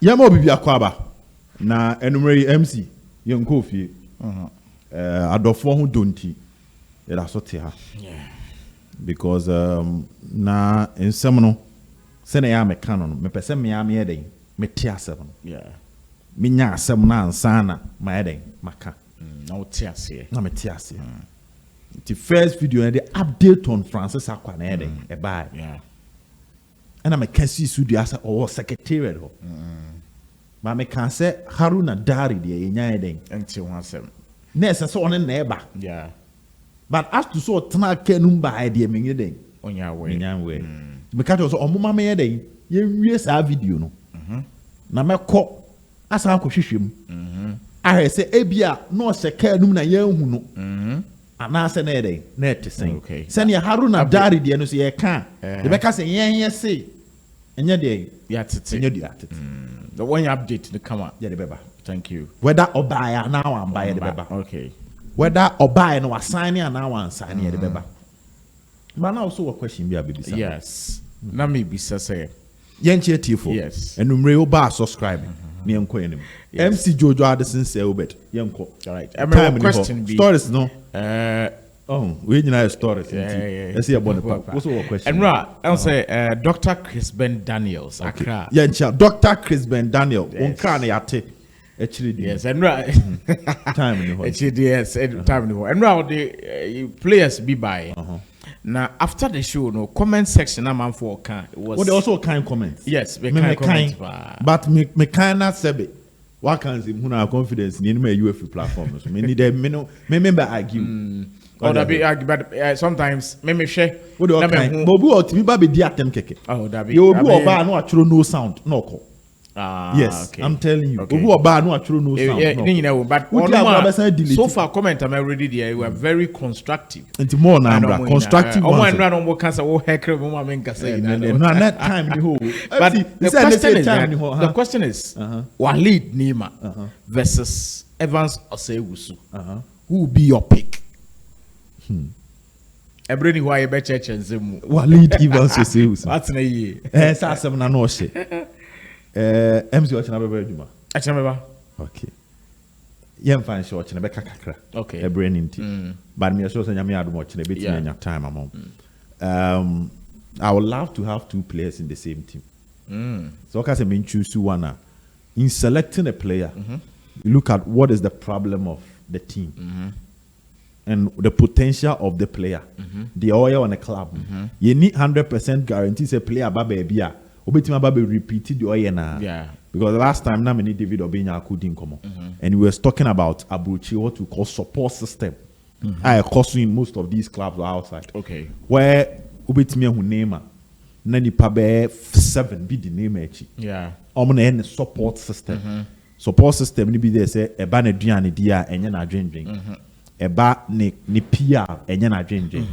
Yamo bibi akwaba na enumere MC yenko fie. Adofo hu donti. Era so te ha. Yeah. Because na ensem no se na ya meka no me pese me ya me eden me te asem no. Yeah. Me nya asem na ansa na ma eden maka. Na o te ase. Na me te ase. The first video and the update on Francis Akwa na eden e buy. Yeah. And I'm a Cassie studio as a secretariat. But I can say Haruna Dari the Yanading until 17. Ness so on a neighbor. Yeah. But as to so Tana Kenumba idea meaning on your way. Because also on Mama Yading, yes, our video no. Na me ko as Uncle Shishim. I say Abia no second na young no. And I say Nede, net to say. Okay. Send your Haruna Dari the and say, I can't. The Becca say, yes, say. And your day, yeah, it's the one you update the come up. Yeah, the beba. Thank you. Whether or buy now I'm buying the beba. Okay. Whether or buy no signing and now I'm signing the beba. But now also a question be a baby. Yes. Na me be say. Yenche Tifo. Yes. And numero bar subscribe. Me unko enim. MC Jojo Addison say obet. Yenko. All right. I'm question be stories no. Oh, we need stories. Yeah. Let's see about the what's the question? And I'll say Dr. Chris Ben Daniels. Accra. Yeah, Dr. Chris Ben Daniel. Unka na yate. Actually, yes, and time in the hall. Actually, yes, time in the hall. And now the players be by. Now after the show, no comment section. I'm for can. Well, they also kind comments. Yes, me kind. But me kind not say. What can say? Who have confidence in my UFO platforms? Me need them. Me remember argue. Or that be but sometimes me share. What do you kind? Bobu or me baby di atem keke. Oh, that be. You obu oba no atro no sound no call. Yes, okay. I'm telling you. Okay. Obu oba no atro no sound. Yeah, you know, but so far comment I'm already there. You are very constructive. It's more now constructive. Oh, one run on what cancer. Oh, heck, woman can say. No, that time the whole. But the question is, Walid Nima versus Evans Osewusu. Who will be your pick? Everybody who I bet church and Zemu. Walid Evans Osewusu. That's na ye. Sasem na no she. MC watch na bebe djuma. Achemeba. Okay. Yem fan she watch na be kakakra. Okay. E brain inti. But me so say nyame adom watch na beti nya time among. I would love to have two players in the same team. So I say me choose one. In selecting a player, you look at what is the problem of the team. And the potential of the player, the oil on the club. You need 100% guarantees a player babia. Obetima babe repeated the oil na. Yeah. Because the last time, Namini David Obinya couldn't come on. And we were talking about Abuchi, what we call support system. I cost in most of these clubs are outside. Okay. Where Obetima who name Nani Pabe 7 be the name echi. Yeah. Omna support system. Support system ni be there say a banner diani dia and yana drinking. Eba ni PR enyana dwenje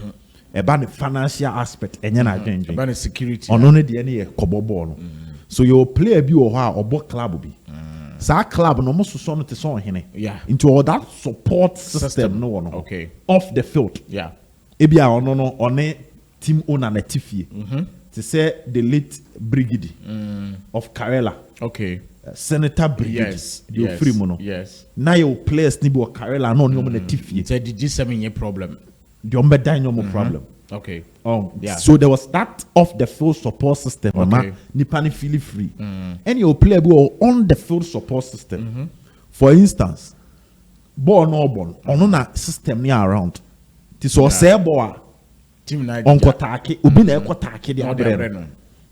eba ni financial aspect enyana dwenje eba ni security ono ne de ne kobobo no so your player bi o ha obo club bi sa club no mo so no te so hene into all that support system no no okay off the field ebia ono no one team owner na tifie to say the late brigade of Karela okay Senator Brigade, yes, free mono. Yes. Now your players ni bo Karela no no tifie. It's a G7 problem. The umbe no problem. Okay. So there was that off the field support system. Okay. Nipa ni feel free. And your player be on the field support system. For instance, ball no ball ono na system ni around. Ti so say ball team na on kotake obi na ekotake dia abrɛ.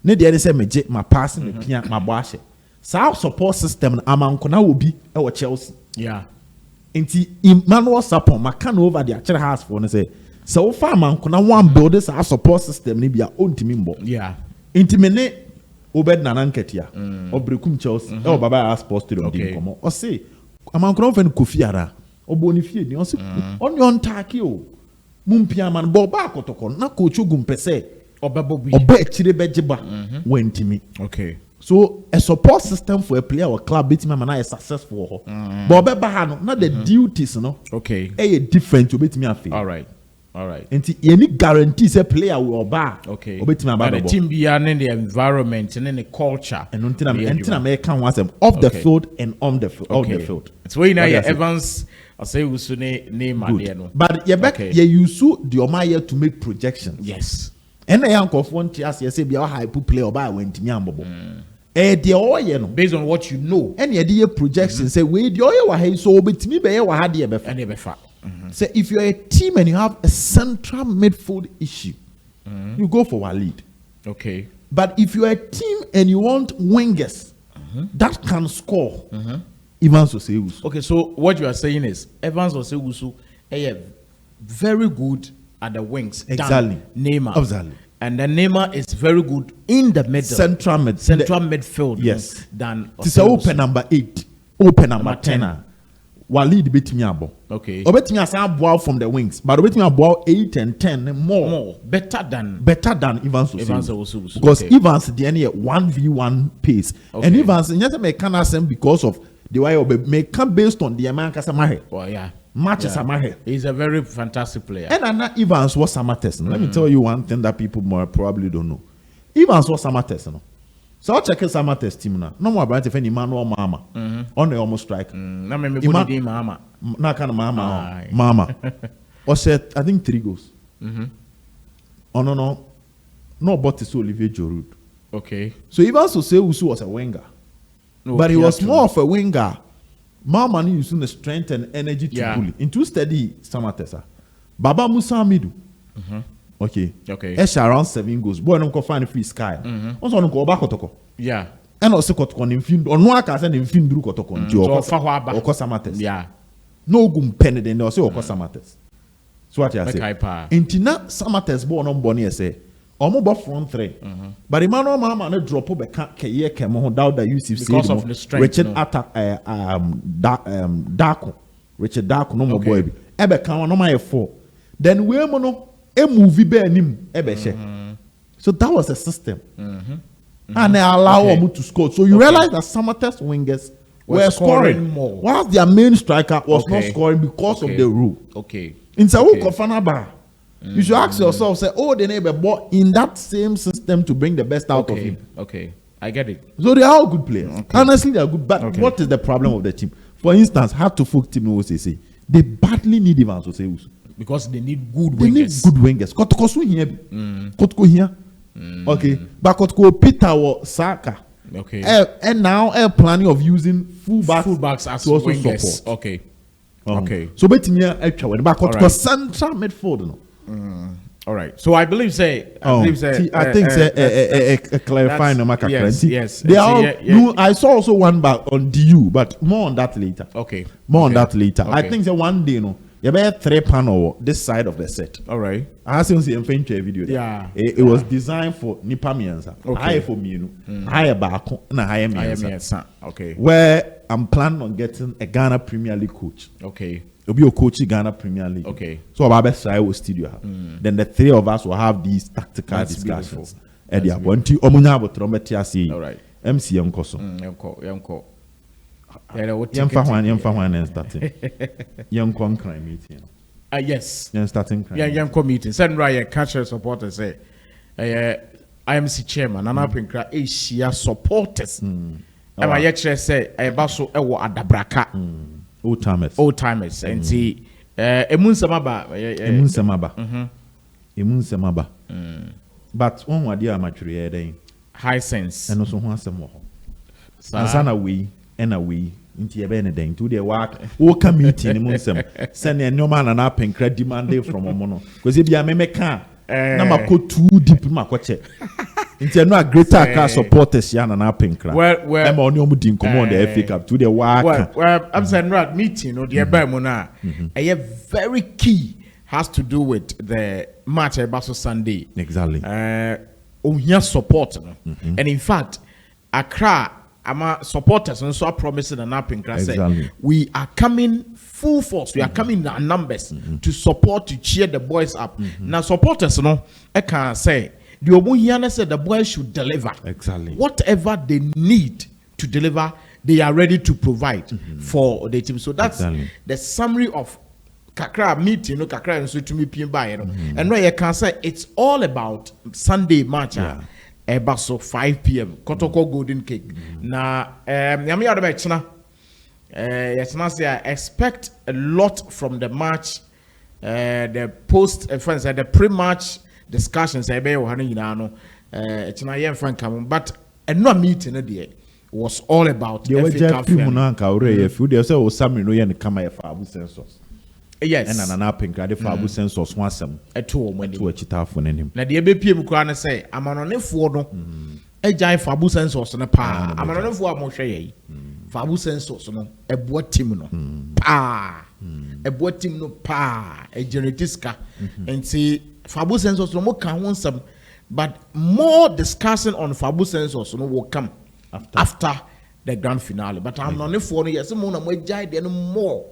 Ne dia say meje ma pass me pia ma bo ahye. Sa support system amanko na obi e wo Chelsea. Yeah. Inti Emmanuel Sapon maka no over the actual house for no say so far amanko na one build this support system ni bia ontimi mbo. Yeah. Inti me ne obed na nanketia obrekum Chelsea e baba sports stadium di komo. O say amanko no fen Kofi ara oboni fie ni o say on yon take o mumpia man bo ba Kotoko na coach ogum pese obebo bi obe chire bejiba wentimi. Okay. So a support system for a player or club beating man is successful. But not the duties, no. Okay. A different to beat me a feel. All right. All right. And any guarantees a player will buy. Okay. But the team beyond the environment and the culture. And until American was them off the field and on the field. Off the field. It's why now Evans I say we soon name. But you back you use the Omaya to make projections. Yes. And the uncle of one chance you say be a high player or buy went to Yambo. Based on what you know. And you projections say we the oil was so but me be a had the So if you're a team and you have a central midfield issue, you go for Walid. Okay. But if you're a team and you want wingers that can score, Evans Osewusu. Okay, so what you are saying is Evans Osewusu is very good at the wings. Exactly. Neymar. Exactly. And then Neymar is very good in the middle. Central midfield. Yes. Than it's open number 8, open number 10. Walid betimi abo. Okay. Obetimi asan bow from the wings, but obetimi bow 8 and 10 more. Better than Evans Osewusu. Because Evans the any 1v1 pace. Okay. And Evans nyata me can asem because of the way obe me can based on the man kasa mahe. Oh yeah. Matches amahe. He's a very fantastic player. And Anna Evans was summer testing. Let me tell you one thing that people more probably don't know. Evans was summer testing. So I'll check his summer test team now. No more about if any man or mama on the almost strike. No, me mama. Not kind of mama. Or said, I think 3 goals. Oh no, but it's Olivier Giroud. Okay. So Evans Osewusu was a winger, but he was more of a winger. Mama using the strength and energy to bully into steady summer tester. Baba Musa Midu. Okay. Esha around 7 goals. Boy, no go find free sky. Also, no go back Kotoko. Yeah. And also Kotoko in film. Or no, I can send in film through Kotoko. So Oko Samates. Yeah. No gum penny then also Oko Samates. So what you say? Intina Samates born on Bonnie say. Omo front 3. But Emmanuel Mama no drop up a keye kemo doubt that you see because of the strength. Richard attack Darko. Richard Darko no more boy. Ebe kan no my 4. Then we mono a movie be anim ebe she. So that was a system. And they allow them to score. So you realize that Samate's wingers were scoring more. Whilst their main striker was not scoring because of the rule. Okay. In Sawu Kofanaba. You should ask yourself, say, oh, the neighbor bought in that same system to bring the best out of him. Okay, I get it. So they are all good players. Honestly, they are good. But what is the problem of the team? For instance, have to folk team say they badly need Evans Osewusu because they need good wingers. They need good wingers. Kotoko here. Kotoko here. Okay, but Kotoko Peter or Saka. Okay. And now planning of using fullbacks as to also wingers. Support. Okay. Okay. So betting actually, but Kotoko central midfield no. All right. So I believe say. I think clarifying no matter. Yes. They are. I saw also one back on DU, but more on that later. Okay. More on that later. I think that one day you better 3 panel this side of the set. All right. I see a video. Yeah. It was designed for Nipa Miensa. Higher for me, higher back and higher Miensa. Okay. Where I'm planning on getting a Ghana Premier League coach. Okay. It'll be a coach in Ghana Premier League. Okay. So our best side will studio. Then the 3 of us will have these tactical discussions. Eddie Abonti Omunya Botrometia see. All right. MC Yankoso. Yanko. Yamfa one and starting. Yankon crime meeting. Yes. Yan starting crime. Yanko meeting. Send Ryan catcher supporters say IMC chairman and Apinkra Asia supporters. And my yetche say I baso ewo adabraka. Old timers and see Emun Samaba. But one word dear mature high sense and also one some more. San away and away into your beneding to their work. Walker meeting in Munsem. Send a no man and up and credit demand from a mono. Because if you are Memeka, number go too deep in my coche. Into no greater car supporters, Yan and Apinkra. Well, I'm on your mudding command the FA Cup to the work. Well, I'm saying right meeting or the Abamona. A very key has to do with the match at Basso Sunday. Exactly. Here support. And in fact, Accra, our supporters and so are promising an Apinkra say we are coming full force. We are coming in our numbers to support, to cheer the boys up. Now supporters, I can say. The Obunyana said the boys should deliver. Exactly. Whatever they need to deliver, they are ready to provide for the team. So that's the summary of kakra meeting no kakra nso tumi pin by no and no you can say it's all about Sunday match eba so 5 p.m. Kotoko Golden Cake na nyame yado be chena say I expect a lot from the match, the post friends the pre-match discussions I be wo nyina no chena yen fan kam but no meeting there was all about the FA Cup they say o Sammy no yen kama for Abu Sensors. Yes. And an Apinkra de Fabu Sensors wasem. To a chita for him. Na de be piem kura na say amanonefo no ejai Fabu Sensors no pa. Amanonefo amhwe yi. Fabu Sensors no eboa team no. Pa. Eboa team no pa. E generate ska. Enti Fabu Sensors no mo kan ho nsam but more discussion on Fabu Sensors no will come after the grand finale. But amanonefo no yes mo na mo ejai de no more.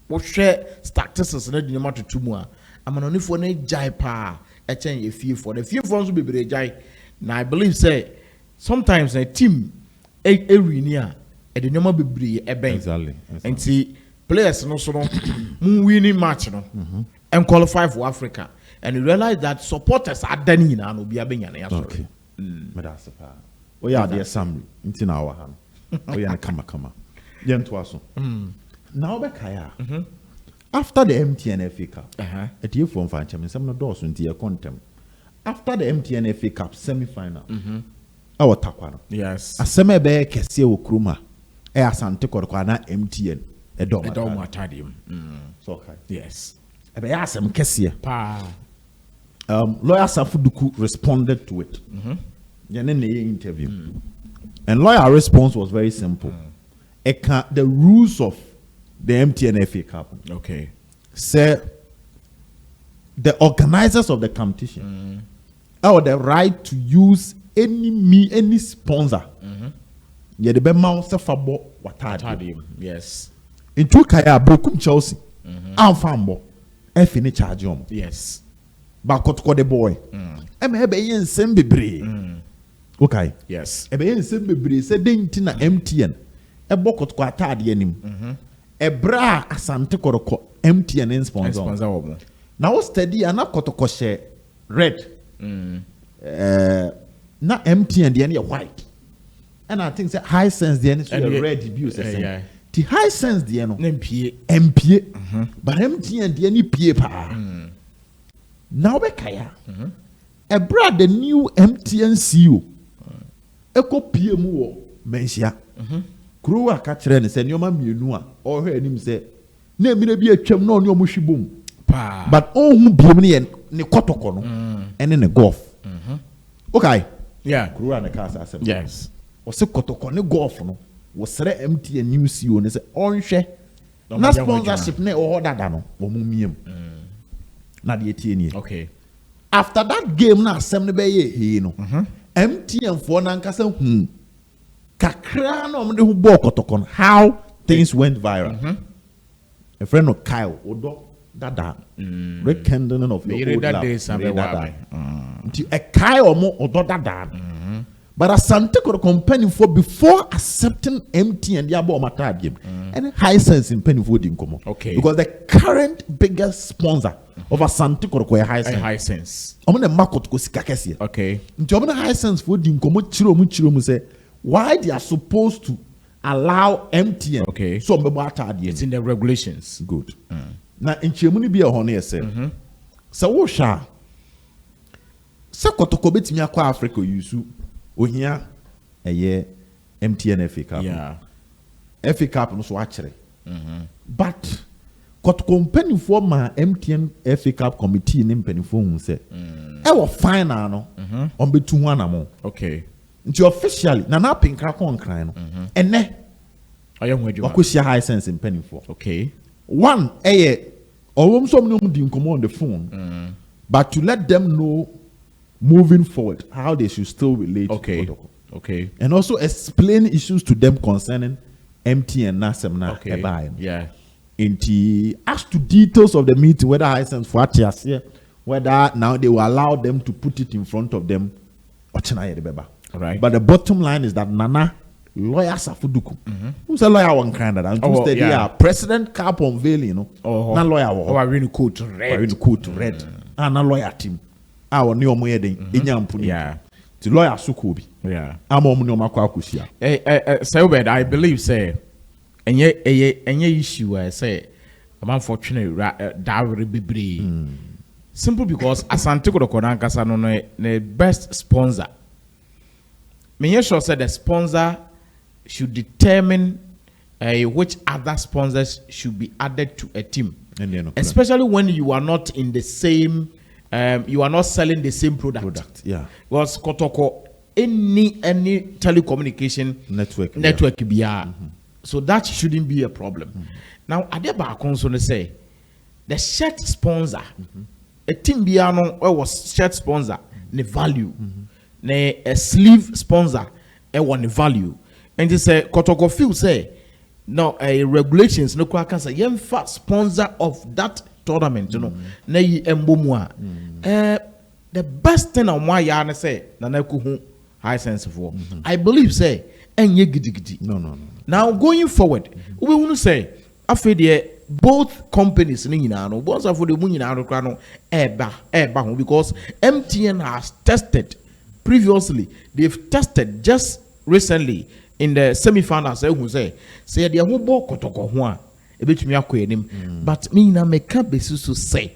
We share statistics na dinama to tumua amanonifo na jai pa echen ye fie for the fie for so be jai na I believe say sometimes a team e win ya e de nyoma bebre e ben exactly and see players no so no winning match no and qualify for Africa and you realize that supporters are dani na no bia benya na ya so okay medasa pa o ya de assembly ntina wa ha no o ya na kama ye nto aso now Bekaya. After the MTN FA Cup, at you from Fancham, some of those into your contempt. After the MTN FA Cup semi-final, our Takwano. Yes. A semi-bear Casio Kruma, Air Santa Corquana MTN, a doma tadium. So, okay. Yes. A beasam Cassia. Pa. Lawyer Safuduku responded to it. In the interview. And lawyer response was very simple. The rules of the MTN FA Cup. Okay. Say the organizers of the competition have the right to use any sponsor. Yeah, the mouse fabo watadi. Yes. In two kaya broken Chelsea. Fambo. Fini charge yes. But Kotoko the boy. Ebe yen sembebre. Okay. Yes. Ebe yen sembebre say dentina MTN. Ebo Kotoko atade anim. Ebra asante koroko MTN sponsor. Now steady and na Kotoko share red. Na MTN the any white. And I think say high sense the any red view say. The high sense the no MPA. But MTN the any PA pa. Now Bekaya. Ebra the new MTN CEO. Eko PA mu wo mensia. Kruwa kachire ne se nyoma mienu a o hwe anim se na emire bi atwam na oni omuhwibom pa but ohun biem ne Kotoko no ene ne golf okay yeah Kruwa ne ka asem yes o se Kotoko ne golf no wo sere MTN new CEO ne se onhwe na sponsorship ne o dada no o mumiem na de etie ni okay after that game na asem ne be ye no MTN for na nkasa kakra no mde hu ball Kotoko how things went viral. A friend of Kyle odo dada rekindling of the old love a Kyle mo odo dada but Asante company for before accepting MTN dia ball matad game and high sense in penny for dinkomo okay because the current biggest sponsor of Asante Kotoko high sense omo na market ko sika kese okay nti omo na high sense for dinkomo chiro mu say why they are supposed to allow MTN. Okay. So it's in the regulations. Good. Now in Chemuni be a honey say. So what sha? So Kotoko betimi akwa Africa yusu ohia eye MTN FA Cup. Yeah. FA Cup no so akere. But Kotoko mpanifo ma MTN FA Cup committee ne mpanifo hu say. E wo final no. On betu ho anamo. Okay. Nti officially na Apinkra kon kran no ene ayehun adwuma wakosia high sense in penny for okay one owom som no di nkomo on the phone but to let them know moving forward how they should still relate okay to okay and also explain issues to them concerning MTN nasem na okay yeah nti as to details of the meeting whether high sense for atiase whether now they will allow them to put it in front of them ochina yede beba. Right. But the bottom line is that Nana lawyer Safuduku. Who's a lawyer one kind of that? Instead, yeah, President Cap unveiling, you know. Not lawyer. I really cool to read. Really cool to read. And a lawyer team. Our new moyeding in Yampuni. Yeah. The lawyer Sukubi. Yeah. I'm on Makwakusia. So bad, I believe, say, and yet, any issue, I say, I'm unfortunate, that will be simple because Asante Kotoko Nankasa no the best sponsor. Me sure said the sponsor should determine which other sponsors should be added to a team, especially when you are not in the same, you are not selling the same product. Yeah, because Kotoko any telecommunication network be so that shouldn't be a problem. Now, Adeba Konso say the shirt sponsor, a team biano was shirt sponsor, the value. A sleeve sponsor, a one value, and they say Kotoko feel say no regulations no kwa say yem fat sponsor of that tournament, you know, na yi embomwa. The best thing on why ya say na na kuhu high sense for. I believe say enye gidigidi. No. Now going forward, we want to say after both companies ni nyina no, bonds for the mu nyina no kra no eba because MTN has tested. Previously, they've tested just recently in the semi-finals. Say they who bought Kotoko one a bit me akwenim, but me na make up basis to say,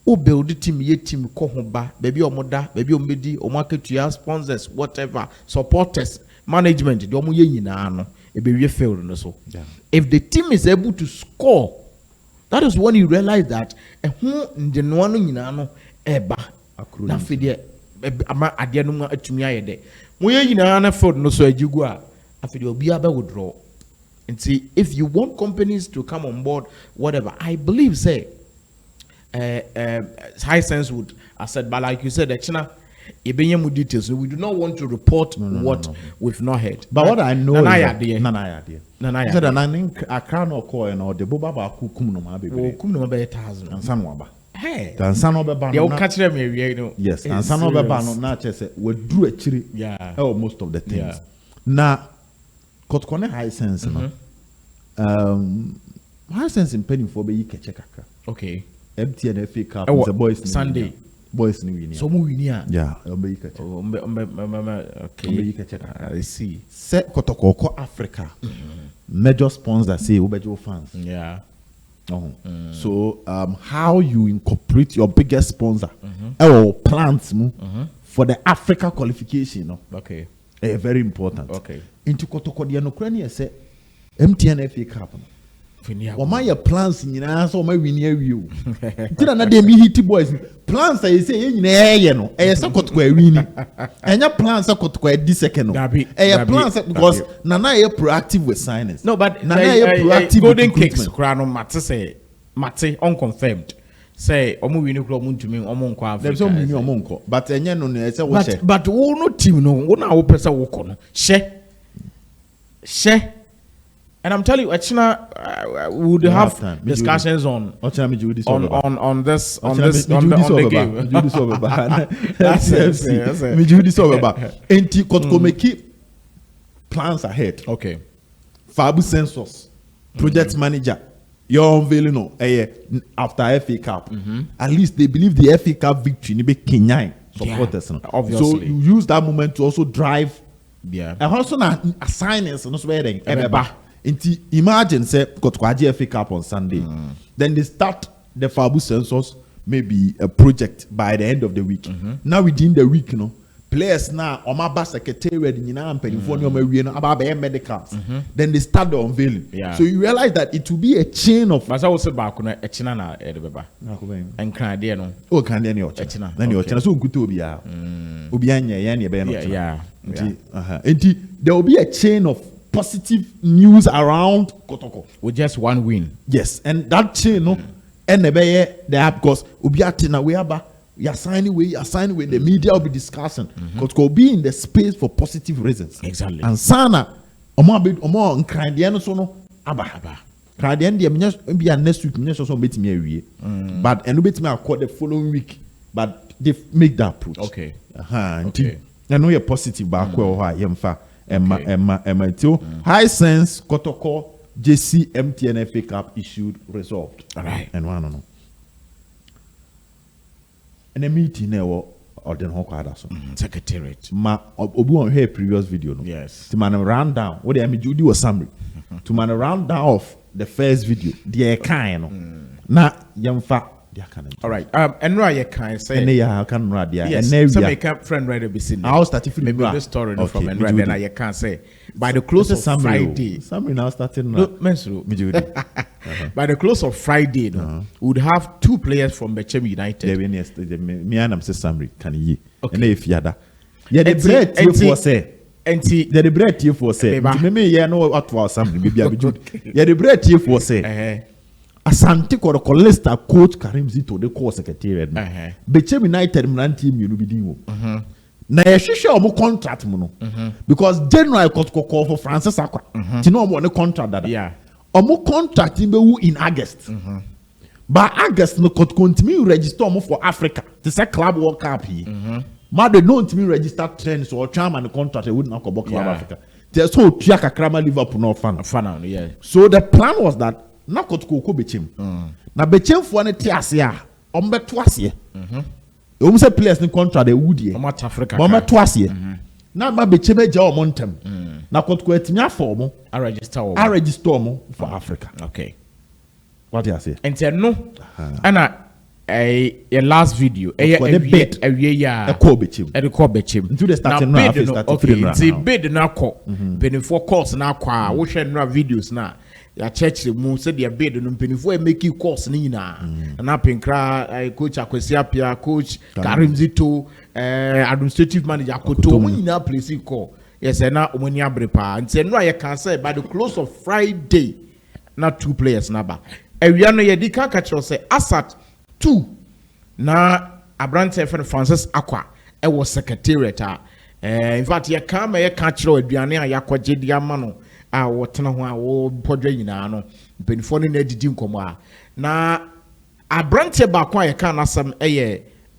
oh, build the team, ye team, kohomba, baby or mother, baby or midi, or market to your sponsors, whatever, supporters, management, the omu ye no, it be failed so. If the team is able to score, that is when you realize that a who the no no eba na fide. Ama adianum atumi ayede moye yina na field no so ajigu a afide obi aba withdraw. And see, if you want companies to come on board whatever, I believe say high sense would I said, but like you said China ebenye details, so we do not want to report we've not heard. But what I know is Nana said an Accra no call no the boba ba kum no ma bebre kum no ma be 1,000 and san waba. Hey, Tansano Beba, you catch them here, you know. Yes, and Sano Beba no na chese we drew a chiri. Yeah, most of the things. Yeah. Now, Kotkone high sense, no. High sense in penny for be check. Okay. MTN FA Cup. The boys Sunday. Boys ni win. So mu win ya. Yeah, be check. Okay. I see. Set Kotoko Africa. Major sponsor say Ubejo fans. Yeah. So how you incorporate your biggest sponsor or plans for the Africa qualification, no? Okay. Very important. Okay. Into Kotoko the Ukraine say MTN FA Cup. Or my plans in so my win you. Did another me hit boys. Plans I say you know. I support winning. And your plans are got this second. Plans because Nana are proactive with signings. No, but Nana are proactive. Golden Cakes crown Mate say Mate unconfirmed. Say omu winu club to me omonko. There's no meaning omonko. But enye no say what. But who no team no. Who na wo pesa wo kono. She. And I'm telling you, China we would have discussions on this on the game. That's Enti Kotoko make plans ahead. Okay. Fabu Census, project manager, you're unveiling after FA Cup. At least they believe the FA Cup victory ni be Kenyan supporters. Obviously. So you use that moment to also drive. Yeah. And also na assignments no swearing. Imagine say Kotoko FA Cup on Sunday. Then they start the Fabu Census, maybe a project by the end of the week. Now within the week, you know, players now Omaba secretariat in medicals. Then they start the unveiling. Yeah. So you realize that it will be a chain of. But I also back on a China na edebeba. And Canadian no. Oh, Canadian your China. Then your China so good to be yeah. There will be a chain of positive news around Kotoko with just one win. Yes, and that chain, no, and the because Ubiatina we are signing with the media will be discussing. Kotoko will be in the space for positive reasons. Exactly. And Sana, Omo Canadian so no Aba. Canadian maybe next week, so bet me but and bet me accord the following week. But they make that approach. Okay. Okay. I know you're positive back where Emma Tio. High Sense, Kotoko, JC, MTN FA Cup issued, resolved. All right. And one no. And a meeting there or then Hawk Secretariat. Ma Obu on her previous video. No? Yes. To man round down. What the Judy was summary. To man round down of the first video. The kind. Na yamfa. All right. And right, you can say. And yeah, I can read. Yes. Some make up friend ready be seen. I'll start if maybe the story from and then I can say by the close of Friday. Summary now starting. No, by the close of Friday, we would have 2 players from Bechem United. Me and I'm say summary. Can you? And if yada, yeah, the bread you for say. And see, the bread you for say. Maybe yeah, no, what was something. Maybe I be yeah, the bread you for say. Asante Kotoko Leicester coach Karim Zito the core secretariat. Bechem United man team you be dingo. Na yeshisha omo contract mo no. Because General Kotoko call for Francis Akwa. Ti no omo contract that. Yeah. Omo contract in August. By August no Kotoko ntimi register omo for Africa. Ti say Club World Cup here. Ma they no ntimi register trends or chairman the contract they wouldn't go Club Africa. They so tia kakrama Liverpool no fan. Yeah. So the plan was that na Kotoko ko Bechem. Na Bechem fo na ti ase a ombeto ase. Say players in contract they would ye. Africa. Ombeto ase. Na ma Bechem eja o montem. Na Kotoko etimi afọ I register for Africa. Okay. What do you say? And say no. And a last video. A bid. A call Bechem. A call Bechem. Into the starting now. Okay. The bid na call. Benefit course na kwa. We share no videos na. Ya church mu said their bid no penifo make you course ni na. Na Apinkra coach Akwesi Apia, coach Karim Zito, administrative manager Kotoko mu na place call. Yes, na omoni abrepa. And say no I can say by the close of Friday na 2 players na ba. Ewia no ye di kan ka kire say Asat 2 na Abrante friend Francis Akwa was secretariat. In fact ye kan me ye ka kire aduane a yakwaje di ama no. Wotena ho a wo podwa nyina no mpenifo ne na didi nkomo a na Abrante ba kwa ye kan asem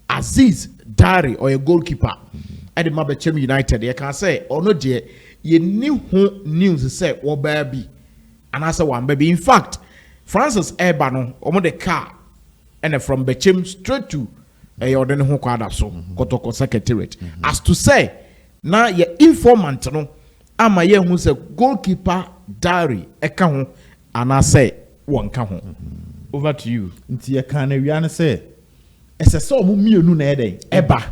Aziz Dari or a goalkeeper at the Bechem United. Ye can say ono de ye ni ho news say wo ba bi anasa wan baby. In fact Francis Eba no omo the car and from Bechem straight to odene ho kwada so Kotoko secretariat as to say na ye informant no ama ye hu say goalkeeper Dari eka ho anase wonka ho. Over to you. Nti ye kan awia ne say ese so omo mienu na eba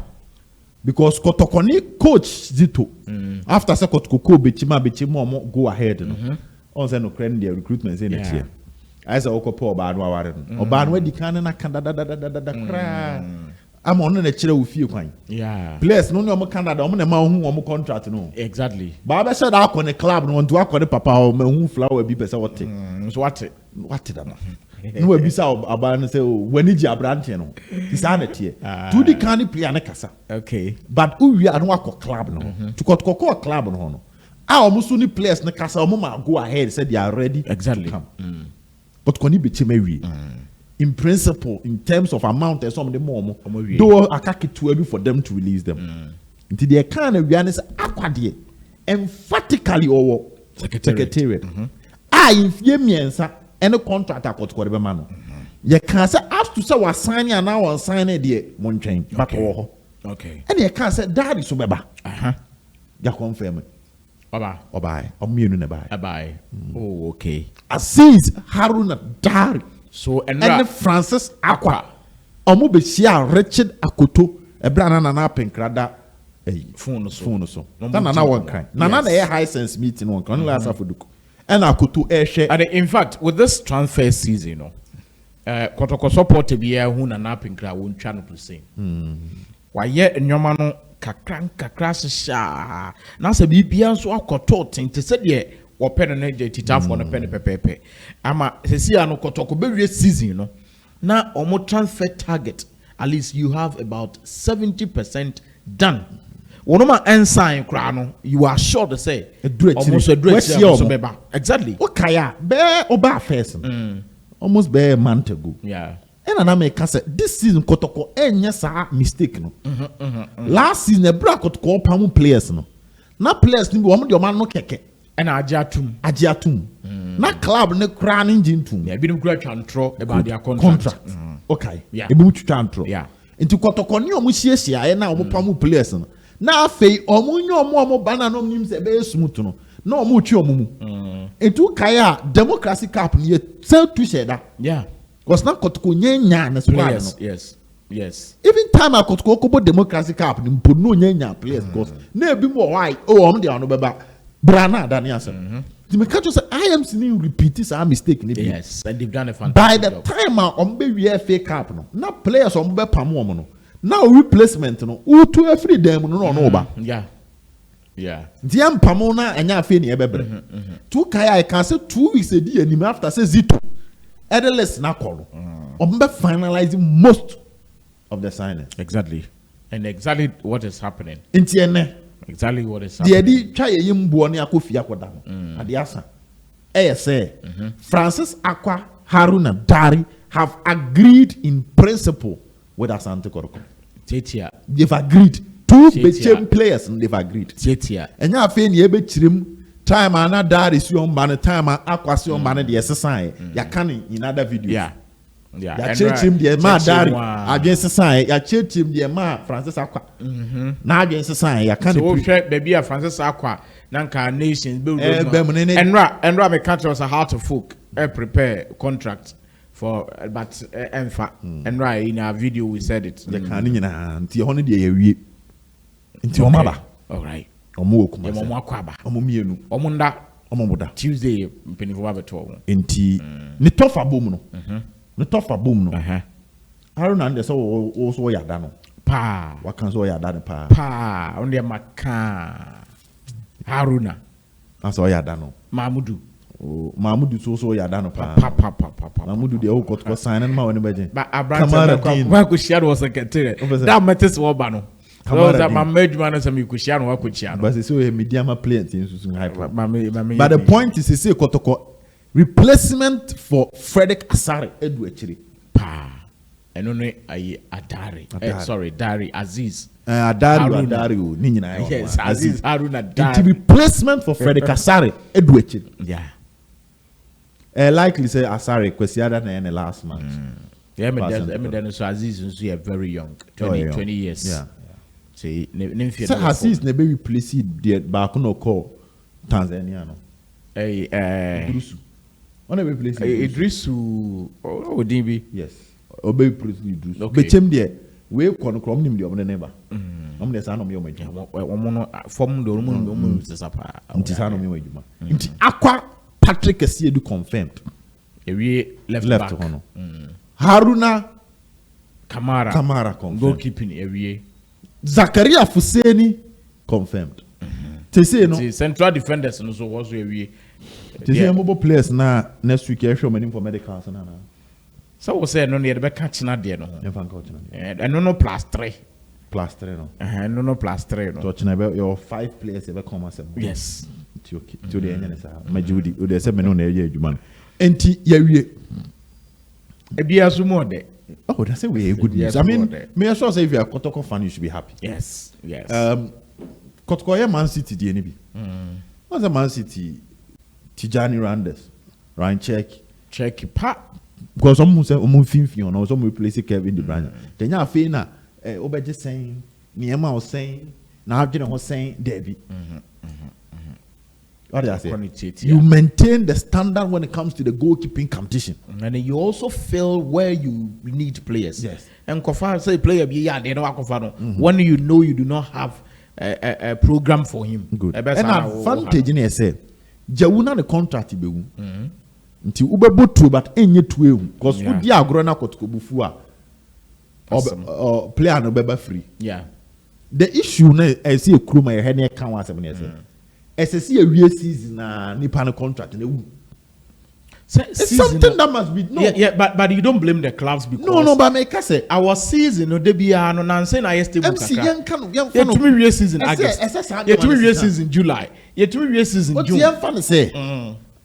because Kotoko ni coach Zito after say Kotoko Bechem omo go ahead no on say no credit their recruitment say next year I say okopo oba no aware no oba no di kan na kan da kra am on na kire wo fie kwan players no omo Canada omo na ma hu omo contract no exactly ba be say da akọ club no nto akọ papa o ma hu flower bi pese wote so what da no we bisa aba no say wani ji abrante no isa na tie to di kan player na kasa okay but uwi anu akọ club no to Kotoko club no omo so ni players na kasa omo ma go ahead say they are ready exactly to come. But koni Bechem ewie in principle in terms of amount and some of the more though akaki to for them to release them until they can awie say akwade emphatically or secretariat in fie miensa any contract Kotoko de be ma no ye can say up to say was sign and now on sign there montwen but okay and ye can say that is so beba ya confirm Oba. Omienu ne bai. Oh, okay. Aziz Haruna Dari. So and Francis Akwa. Omo be share Richard Akoto. Ebra na Apinkra da. Phone so. Na one kind. Na high sense meeting one kind. Last afoduko. And Akoto share. And in fact, with this transfer season, you know, Kotoko support to be a who na Apinkra won't channel to say. Why yet nyoma no kakra sha na se bibia so akoto tente se de wo pen na je titafo no pen pepepe ama se sia no Kotoko be season no na omo transfer target at least you have about 70% done wonoma ensign kra no you are sure to say almost a dream so beba exactly okaya be oba first almost be a month ago and I make say this season Kotoko enya sa mistake no last season e bra Kotoko pamu players no na players ni bi wɔn de ɔman no kɛkɛ ɛna agye atum na club ne kura ne ngye ntum ebi nim kura twantro about their contract okay ebi mu twantro nti Kotoko ne ɔmo hiehyia ayɛ na ɔmo pam players no na afei ɔmo nye ɔmo ba na ɔmo nim sɛ ɛbɛyɛ smooth no na ɔmo twi ɔmo mu etu kaya democracy cup ne yɛ sɛ tu hyɛ da because na Kotoko nya na squad no yes even time Kotoko kobo democracy cup ne mpo no nya players because na ebi mo why ɔmo de ɔno bɛba brana da ne asɛm the mekacho say IMC ni repeat this mistake ni yes and they've done a fantastic by the job. time on be FA Cup no na players on be pam wo no na replacement no u to every dem no ba yeah the pam na anya afi ni ebebre to kai I can say 2 weeks a day anim after say Zito Edeles na call on be finalizing most of the signings exactly what is happening exactly what is happening. The edi try yimbo ne akofia koda no. Ade asa. Say Francis Akwa Haruna Dari have agreed in principle with Asante Kotoko. Tetia. They've agreed. 2 became players and they've agreed. Tetia. Enya afi ne ebe chirim time ana Dari si on ban time Akwa si on ban the exercise. Ya kan in other videos. Ya churchim the ma Dari against sign ya churchim the ma Francis Akwa na against sign ya kan so baby a Francis Akwa nanka nations build enra me catch us how to folk prepare contract for but enfa enra in our video we said it the kan nyina nti ho ne de ya wie nti o maba all right omo okuma omo akwaba omo mienu omo nda omo boda Tuesday mpinifo ba beto nti ni tofa bom no ne tofa bom no Haruna and so also yada no pa wakan so yada no pa on the maka Haruna aso yada no Mahmudu so yada no pa Mahmudu de o Kotoko sign and ma woni beje ba Abraham kwa kushia no secretary that matters wo ba no so that my major no some kushia no wa kushia no but say o media ma plant in so hype but the point is say Kotoko replacement for Frederick Asare edu achiri pa eno ne ayi Adari sorry Dari Aziz Adari o ni nyina yes Aziz Haruna Dari replacement for Frederick Asare edu achiri likely say Asare kwesiada na the last month me so Aziz nso you very young 20 years say Aziz ne be replace the back no call Tanzania no on a replace Idrisu Odimbi yes obey replace Idrisu bechem there we kon krom nim the omne neighbor omne sa no me omajuma omo form do omo sesapa nti sa no me omajuma nti Akwa Patrick Esiedu confirmed ewie left hono Haruna Kamara confirmed goalkeeping ewie Zakaria Fuseni confirmed te say no central defenders no so was ewie te say mobile players na next week show many for medicals na so we say no dey be catch na dey no e fan coach na no +3 no no +3 no touch na be your 5 players e be come as yes okay to the end sa majudi o dey say me no na e adwuma enti ya wie e bia so mo de oh that's a way good news I mean me sure say if you are Kotoko fan you should be happy yes Kotoko ya Man City dey ni bi what's a Man City Tijani Randers Ryan check pa because some say finfi on some replace Kevin De Bruyne then ya fe na obeje saying niema o saying na adwene ho saying Debbie what do I say? You maintain the standard when it comes to the goalkeeping competition. And then you also fill where you need players. Yes. And Kofa say player be they know when you know you do not have a program for him. Good. And advantage in say Jawuna the contract be nti ubebotu but enye tuehu because we di agro na Kotoko bufu a player no beba free. Yeah. The issue na I see a crew my head near can was say SSC a real season na nipa no contract na wu. It's something that must be no. Yeah, but you don't blame the clubs because no, but make us say our season no debia no na say na yesterday MC yan kan to me real season August. To me real season July. To me real season June. What you fan say?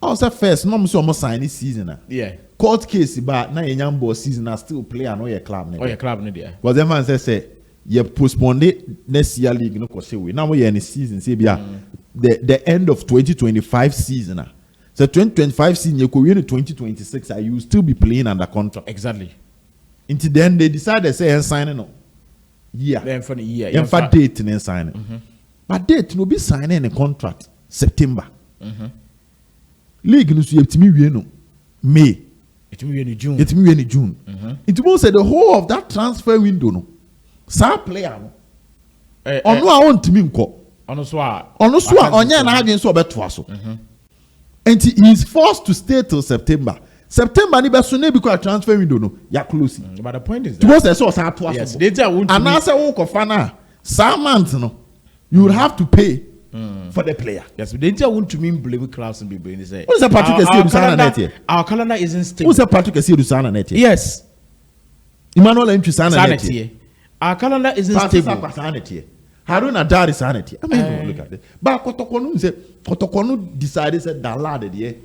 I say first no so almost sign this season. Yeah. Court case ba na yenyambo season na still play no your club. Oh your club no there. Because them man say you postponed it next year league no cause we now we in the season say be the end of 2025 season. So 2025 season you could win 2026 you will still be playing under contract. Exactly. Until then they decided say signing no. Yeah. Then for the year. Yeah. For date and signing. But date no be signing a contract September. League no so yetimi wie no May. It will be in June. It will be in June. It will say the whole of that transfer window no. Sa player no. Ono a won timi nko. Ono so a onye na adwen so obeto aso. And he is forced to stay till September. September ni be so na because transfer window no ya close. But the point is that because say so sa to aso. Yes, data won't. And now say wo kofa na sa month no you will have to pay for the player. Yes, they didn't want to mean blame class and be brain say. Who's the Patrick Essie Our calendar isn't stable. Who's the Patrick Essie net? Yes. Emmanuel entry net. Our calendar isn't stable. Haruna Dari sanity. I mean, look at it. But Kotoko say Kotoko decided that the lad the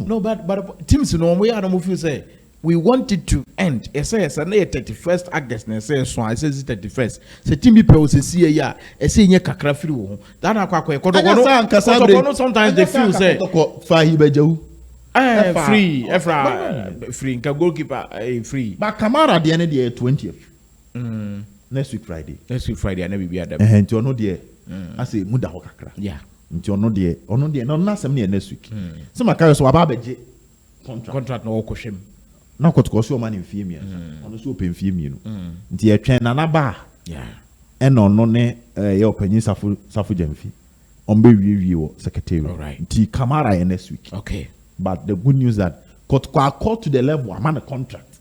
no, but teams no we are no feel say we want it to end. It says 31st August and say so I says 31st. Say team people say see ya say nye kakra free wo. That na kwakwa Kotoko sometimes they feel say free can goalkeeper free. But Kamara the end the 20th. Next week Friday I never be at them. And you know there I say muda ho kakra. Yeah. Nti ono de no na asem ne next week. So maka so aba beje contract no okohwem. Na Kotoko so man mfie mi. Ono so open mfie mi no. Nti ye twen na na ba. Yeah. And ono ne ye opanyin safu jamfi. Ombe wie wo secretary. Alright. Nti Kamara next week. Okay. But the good news that Kotoko are called to the level I'm a contract.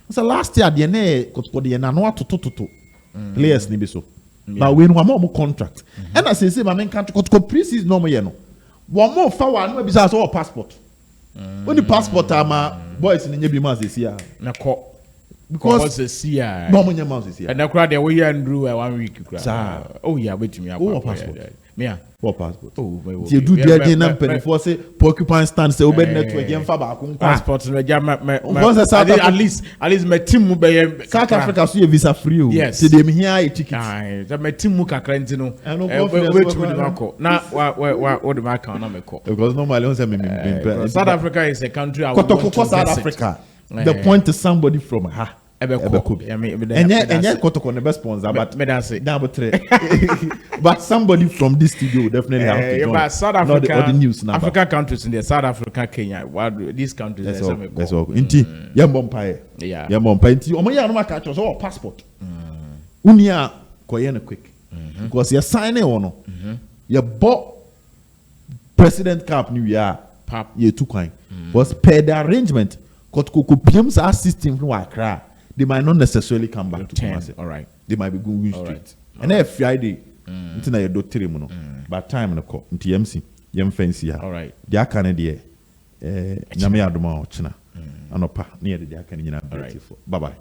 So last year the ne Kotoko de na no atototo. Players ni be so. But when one more contract. And I say my main country Kotoko pre-season no more. One more for one be say so passport. When the passport ama boys in nyebi mas this year. Na ko because this year. No more mas this year. And na crowd there we Andrew 1 week. Oh yeah, wait me up. Passport. Me what passport? Oh, you do there na penny for say porcupine stand say oben network yem fa ba ko passport no ja at least my team mu be South Africa so visa free. Yes. See them here a ticket. Ah, my team mu kakra ntino. Wait to the mark. Na what the mark na me call. Because normally on say me South Africa is a country I want to South Africa. The point is somebody from her. And Kotoko never sponsor, but but somebody from this studio definitely have to join. But South Africa, not the news number. African countries in there, South Africa, Kenya, these countries. That's all. Inti, Yambompai. Yeah. Yambompai. Inti, Omoya no catch us all passport. Unia koyene quick because you sign it or no. You bought President Cup New Year. Pap. You too kind. Was per the arrangement. Kotoko PM's our system from Accra. They might not necessarily come back to Kumasi. All right. They might be going straight. Right. And then Friday, until na do three mono. But time no call. Until MC, yem fancy. All right. They are kind of there. Nyame adoma ochina. Anopa near the Jack and Bye bye.